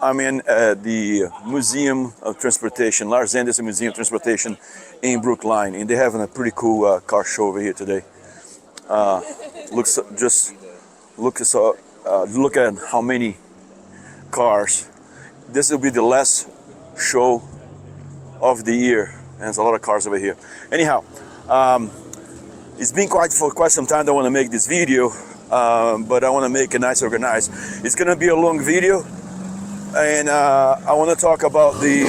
I'm in the Museum of Transportation, Larz Museum of Transportation in Brookline, and they're having a pretty cool car show over here today. Look at how many cars. This will be the last show of the year, and there's a lot of cars over here. Anyhow, it's been for quite some time that I want to make this video, but I want to make it nice organized. It's gonna be a long video, and I want to talk about the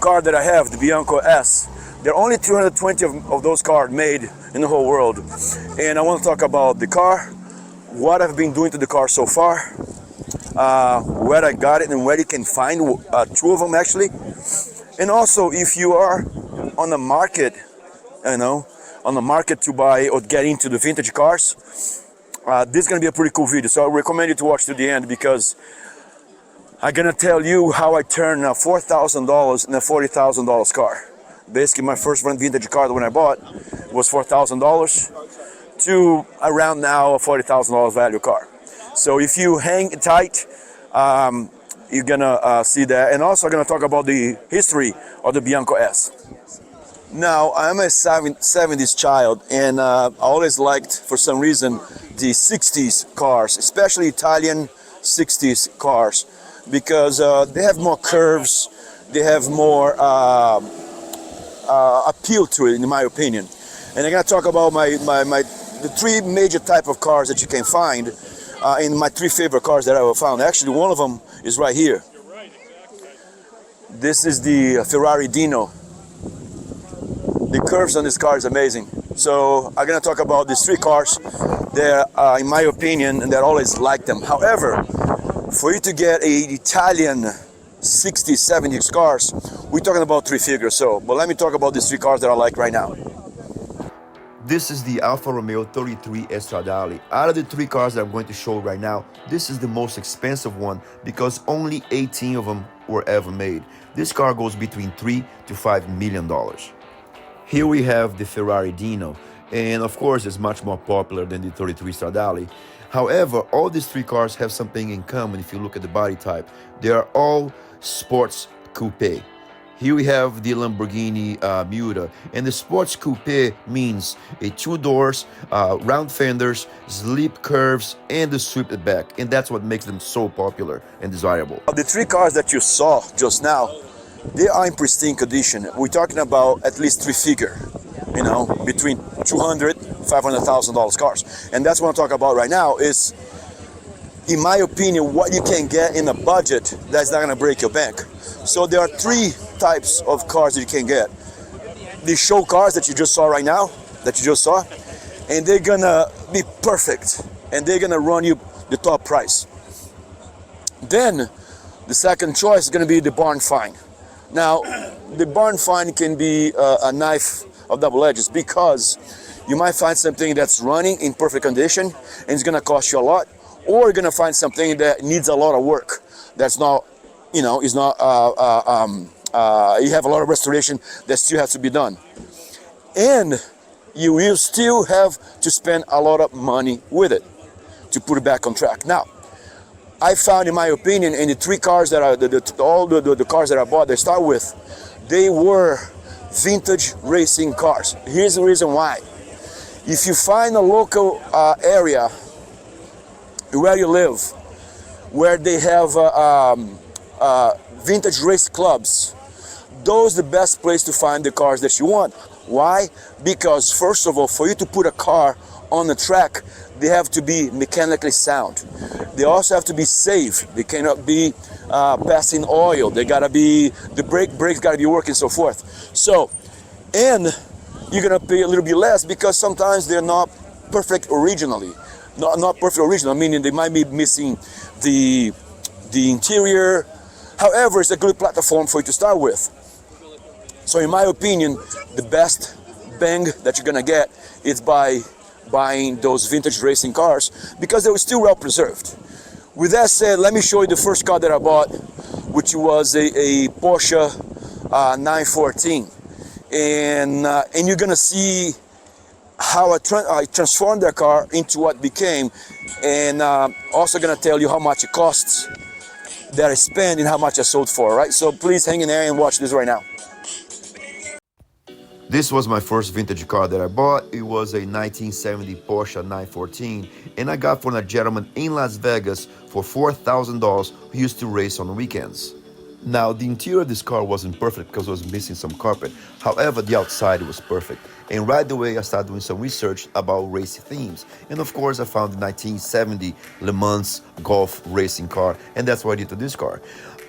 car that I have, the Bianco S. There are only 220 of those cars made in the whole world, and I want to talk about the car, what I've been doing to the car so far, where I got it and where you can find two of them actually, and also if you are on the market, to buy or get into the vintage cars, this is going to be a pretty cool video, so I recommend you to watch to the end, because I'm going to tell you how I turned $4,000 in a $40,000 car. Basically, my first vintage car when I bought was $4,000 to around now a $40,000 value car. So if you hang tight, you're going to see that. And also I'm going to talk about the history of the Bianco S. Now, I'm a 70s child, and I always liked, for some reason, the 60s cars, especially Italian 60s cars, because they have more curves, they have more appeal to it, in my opinion. And I'm going to talk about the three major type of cars that you can find in my three favorite cars that I have found. Actually, one of them is right here. This is the Ferrari Dino. The curves on this car is amazing. So I'm going to talk about these three cars that, in my opinion, and that I always liked them. However, for you to get an Italian 60s, 70s cars, we're talking about three figures. But let me talk about these three cars that I like right now. This is the Alfa Romeo 33 Stradale. Out of the three cars that I'm going to show right now, this is the most expensive one because only 18 of them were ever made. This car goes between $3 to $5 million. Here we have the Ferrari Dino, and of course it's much more popular than the 33 Stradale. However, all these three cars have something in common if you look at the body type. They are all sports coupe. Here we have the Lamborghini Miura, and the sports coupe means a two doors, round fenders, sleek curves, and the swept back, and that's what makes them so popular and desirable. The three cars that you saw just now, they are in pristine condition. We're talking about at least three figure, between $200,000, $500,000 cars, and that's what I'm talking about right now. Is, in my opinion, what you can get in a budget that's not going to break your bank. So there are three types of cars that you can get. The show cars that you just saw right now, and they're going to be perfect, and they're going to run you the top price. Then the second choice is going to be the barn find. Now, the barn find can be a knife of double edges, because you might find something that's running in perfect condition and it's going to cost you a lot, or you're going to find something that needs a lot of work. That's not, you have a lot of restoration that still has to be done. And you will still have to spend a lot of money with it to put it back on track. Now, I found, in my opinion, in the three cars that all the cars that I bought, they start with, they were vintage racing cars. Here's the reason why. If you find a local area where you live, where they have vintage race clubs, those are the best place to find the cars that you want. Why? Because first of all, for you to put a car on the track, they have to be mechanically sound. They also have to be safe. They cannot be passing oil. They gotta be, the brakes gotta be working, so forth. So, and you're gonna pay a little bit less because sometimes they're not perfect originally. Not perfect original, meaning they might be missing the interior. However, it's a good platform for you to start with. So in my opinion, the best bang that you're gonna get is by buying those vintage racing cars, because they were still well preserved. With that said, let me show you the first car that I bought, which was a Porsche 914. And you're gonna see how I transformed that car into what became, and also gonna tell you how much it costs that I spent and how much I sold for, right? So please hang in there and watch this right now. This was my first vintage car that I bought. It was a 1970 Porsche 914, and I got from a gentleman in Las Vegas for $4,000 who used to race on weekends. Now, the interior of this car wasn't perfect because it was missing some carpet. However, the outside was perfect. And right away, I started doing some research about race themes. And of course, I found the 1970 Le Mans Golf racing car, and that's what I did to this car.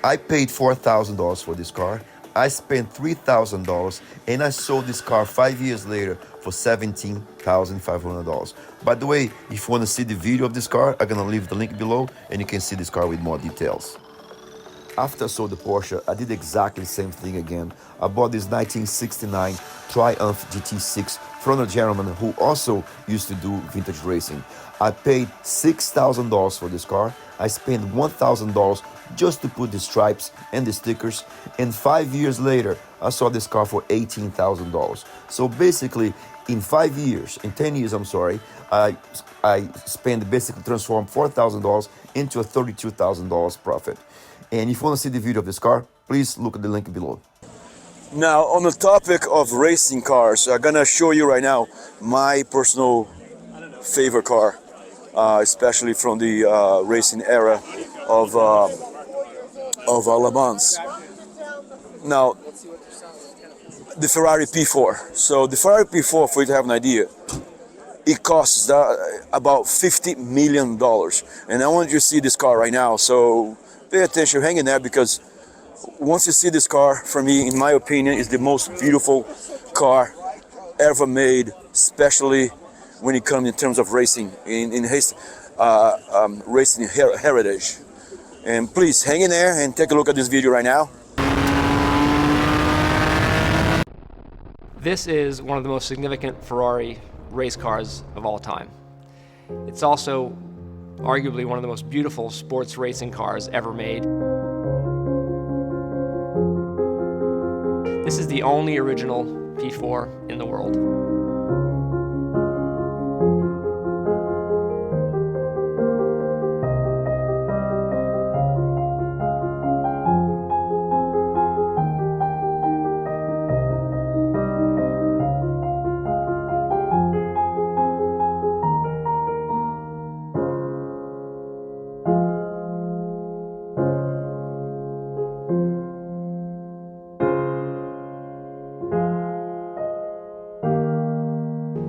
I paid $4,000 for this car. I spent $3,000, and I sold this car 5 years later for $17,500. By the way, if you want to see the video of this car, I'm gonna leave the link below, and you can see this car with more details. After I sold the Porsche, I did exactly the same thing again. I bought this 1969 Triumph GT6 from a gentleman who also used to do vintage racing. I paid $6,000 for this car. I spent $1,000 just to put the stripes and the stickers, and 5 years later, I sold this car for $18,000. So basically, in 5 years, in 10 years, I'm sorry, I spent basically transformed $4,000 into a $32,000 profit. And if you want to see the video of this car, please look at the link below. Now, on the topic of racing cars, I'm gonna show you right now my personal favorite car, especially from the racing era of Le Mans. Now, the Ferrari P4. So the Ferrari P4, for you to have an idea, it costs about $50 million. And I want you to see this car right now. So pay attention, hang in there, because once you see this car, for me, in my opinion, is the most beautiful car ever made, especially when it comes in terms of racing, racing heritage. And please hang in there and take a look at this video right now. This is one of the most significant Ferrari race cars of all time. It's also arguably one of the most beautiful sports racing cars ever made. This is the only original P4 in the world.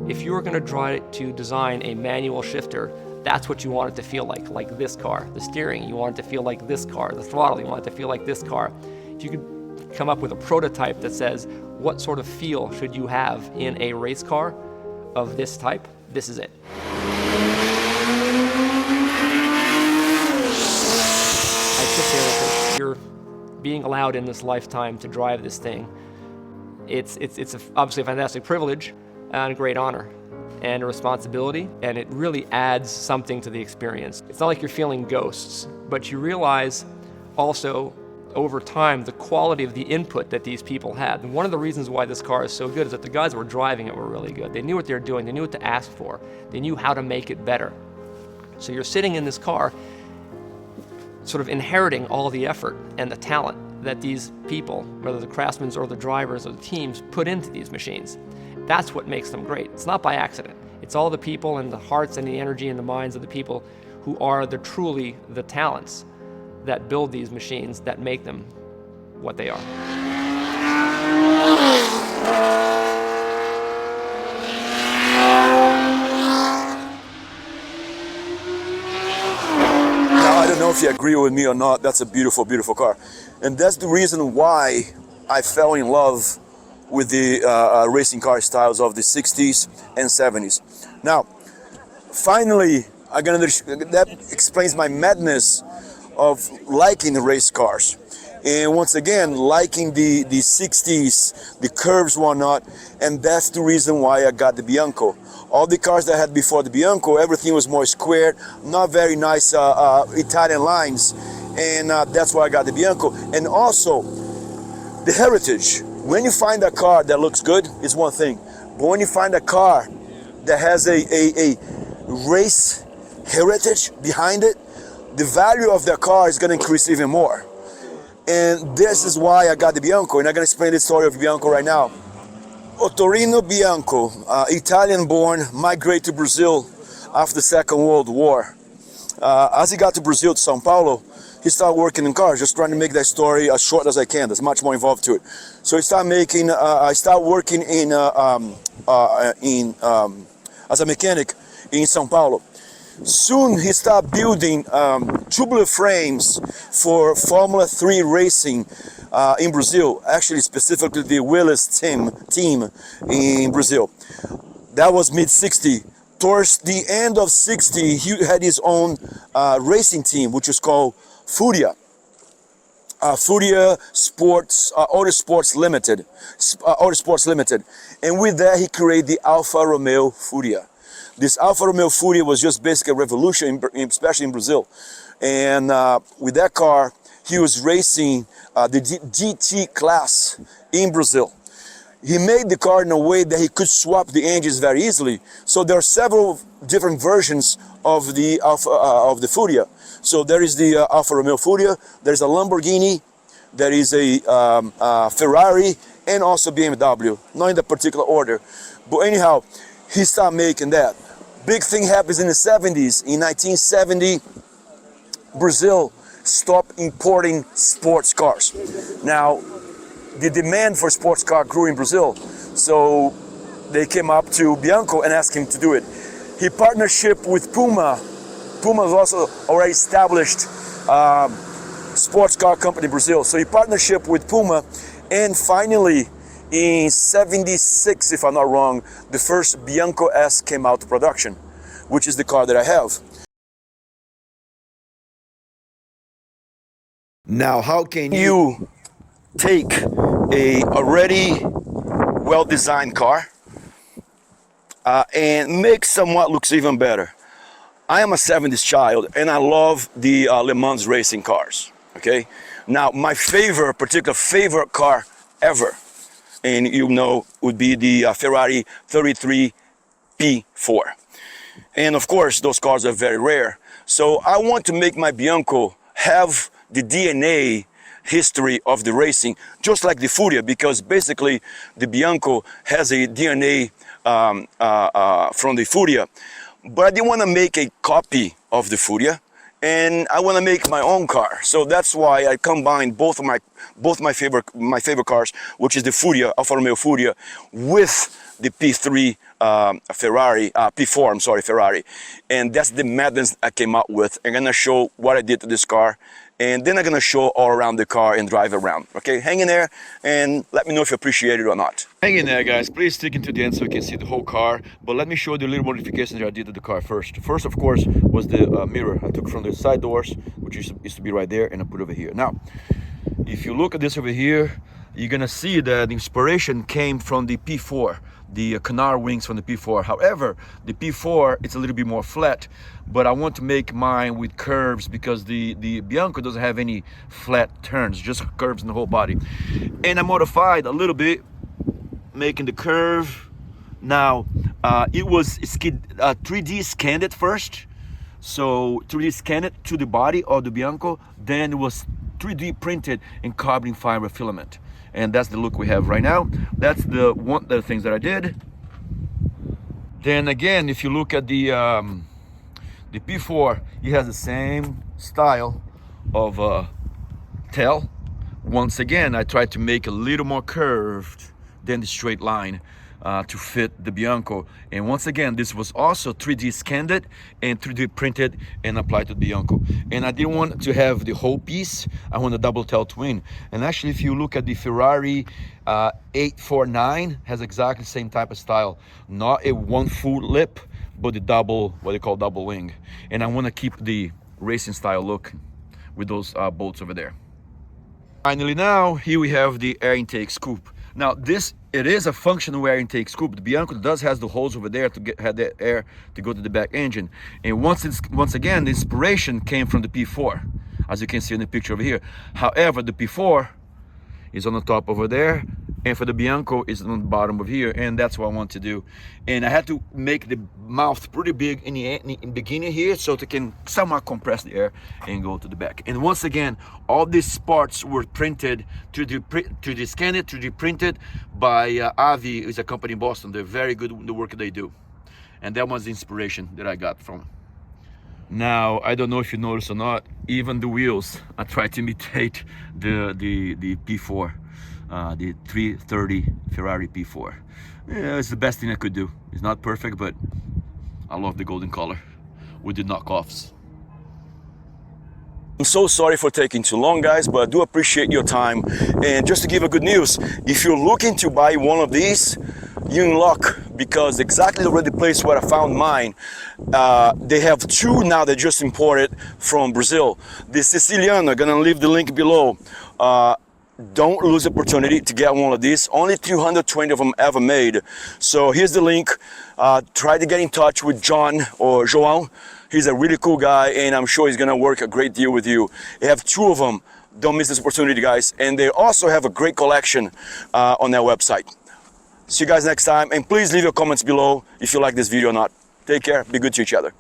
If you were going to try to design a manual shifter, that's what you want it to feel like this car. The steering, you want it to feel like this car. The throttle, you want it to feel like this car. If you could come up with a prototype that says, what sort of feel should you have in a race car of this type, this is it. I sit there because you're being allowed in this lifetime to drive this thing. It's obviously a fantastic privilege, and a great honor and a responsibility, and it really adds something to the experience. It's not like you're feeling ghosts, but you realize also over time the quality of the input that these people had. And one of the reasons why this car is so good is that the guys that were driving it were really good. They knew what they were doing, they knew what to ask for, they knew how to make it better. So you're sitting in this car sort of inheriting all the effort and the talent that these people, whether the craftsmen or the drivers or the teams, put into these machines. That's what makes them great. It's not by accident. It's all the people and the hearts and the energy and the minds of the people who are truly the talents that build these machines that make them what they are. Now, I don't know if you agree with me or not, that's a beautiful, beautiful car. And that's the reason why I fell in love with the racing car styles of the 60s and 70s. Now, finally, that explains my madness of liking the race cars. And once again, liking the 60s, the curves, whatnot, and that's the reason why I got the Bianco. All the cars that I had before the Bianco, everything was more squared, not very nice Italian lines, and that's why I got the Bianco. And also, the heritage. When you find a car that looks good, it's one thing. But when you find a car that has a race heritage behind it, the value of their car is going to increase even more. And this is why I got the Bianco, and I'm going to explain the story of Bianco right now. Ottorino Bianco, Italian-born, migrated to Brazil after the Second World War. As he got to Brazil, to São Paulo, he started working in cars, just trying to make that story as short as I can. There's much more involved to it. So he started making. I started working as a mechanic in São Paulo. Soon he started building tubular frames for Formula 3 racing in Brazil. Actually, specifically the Willis team in Brazil. That was mid-60. Towards the end of 60, he had his own racing team, which was called Fúria. Fúria Sports, Auto Sports Limited. And with that, he created the Alfa Romeo Fúria. This Alfa Romeo Fúria was just basically a revolution, especially in Brazil. And with that car, he was racing the GT class in Brazil. He made the car in a way that he could swap the engines very easily. So there are several different versions of the Fúria. So there is the Alfa Romeo Fúria, there's a Lamborghini, there is a Ferrari, and also BMW, not in the particular order. But anyhow, he started making that. Big thing happens in the 70s. In 1970, Brazil stopped importing sports cars. Now, the demand for sports car grew in Brazil, so they came up to Bianco and asked him to do it. He partnership with Puma. Puma was also already established sports car company in Brazil. So he partnership with Puma, and finally in 76, if I'm not wrong, the first Bianco S came out to production, which is the car that I have. Now, how can you take a already well-designed car and make somewhat looks even better? I am a 70s child and I love the Le Mans racing cars, okay? Now, my particular favorite car ever, and you know, would be the Ferrari 33 P4. And of course, those cars are very rare. So I want to make my Bianco have the DNA history of the racing, just like the Fúria, because basically the Bianco has a DNA from the Fúria. But I didn't want to make a copy of the Fúria, and I want to make my own car. So that's why I combined both my favorite cars, which is the Fúria, Alfa Romeo Fúria, with the P3 Ferrari, P4, I'm sorry, Ferrari. And that's the madness I came out with. I'm gonna show what I did to this car, and then I'm gonna show all around the car and drive around. Okay, hang in there and let me know if you appreciate it or not. Hang in there, guys. Please stick into the end so you can see the whole car. But let me show you the little modifications that I did to the car first. First, of course, was the mirror. I took from the side doors, which used to be right there, and I put over here. Now, if you look at this over here, you're gonna see that the inspiration came from the P4, the canard wings from the P4. However, the P4, it's a little bit more flat, but I want to make mine with curves because the Bianco doesn't have any flat turns, just curves in the whole body. And I modified a little bit, making the curve. Now, it was 3D scanned it first. So 3D scanned it to the body of the Bianco, then it was 3D printed in carbon fiber filament. And that's the look we have right now. That's the things that I did. Then again, if you look at the P4, it has the same style of tail. Once again, I tried to make a little more curved than the straight line to fit the Bianco. And once again, this was also 3D scanned it and 3D printed and applied to the Bianco. And I didn't want to have the whole piece. I want a double tail twin. And actually, if you look at the Ferrari 849, has exactly the same type of style. Not a one full lip, but the double, what they call double wing. And I want to keep the racing style look with those bolts over there. Finally, now here we have the air intake scoop. Now it is a functional air intake scoop. The Bianco does have the holes over there to have that air to go to the back engine. And once again, the inspiration came from the P4, as you can see in the picture over here. However, the P4 is on the top over there, and for the Bianco is on the bottom of here, and that's what I want to do. And I had to make the mouth pretty big in the beginning here so they can somewhat compress the air and go to the back. And once again, all these parts were printed, 3D scanned, 3D printed by Avi, is a company in Boston. They're very good in the work they do. And that was the inspiration that I got from. Now, I don't know if you noticed or not, even the wheels, I tried to imitate the P4, the 330 Ferrari P4. Yeah, it's the best thing I could do. It's not perfect, but I love the golden color with the knockoffs. I'm so sorry for taking too long, guys, but I do appreciate your time. And just to give a good news, if you're looking to buy one of these, you're in luck, because exactly the place where I found mine, they have two now that just imported from Brazil. The Sicilian, I'm gonna leave the link below. Don't lose the opportunity to get one of these. Only 220 of them ever made. So here's the link. Try to get in touch with John or João. He's a really cool guy, and I'm sure he's gonna work a great deal with you. They have two of them. Don't miss this opportunity, guys. And they also have a great collection on their website. See you guys next time, and please leave your comments below if you like this video or not. Take care, be good to each other.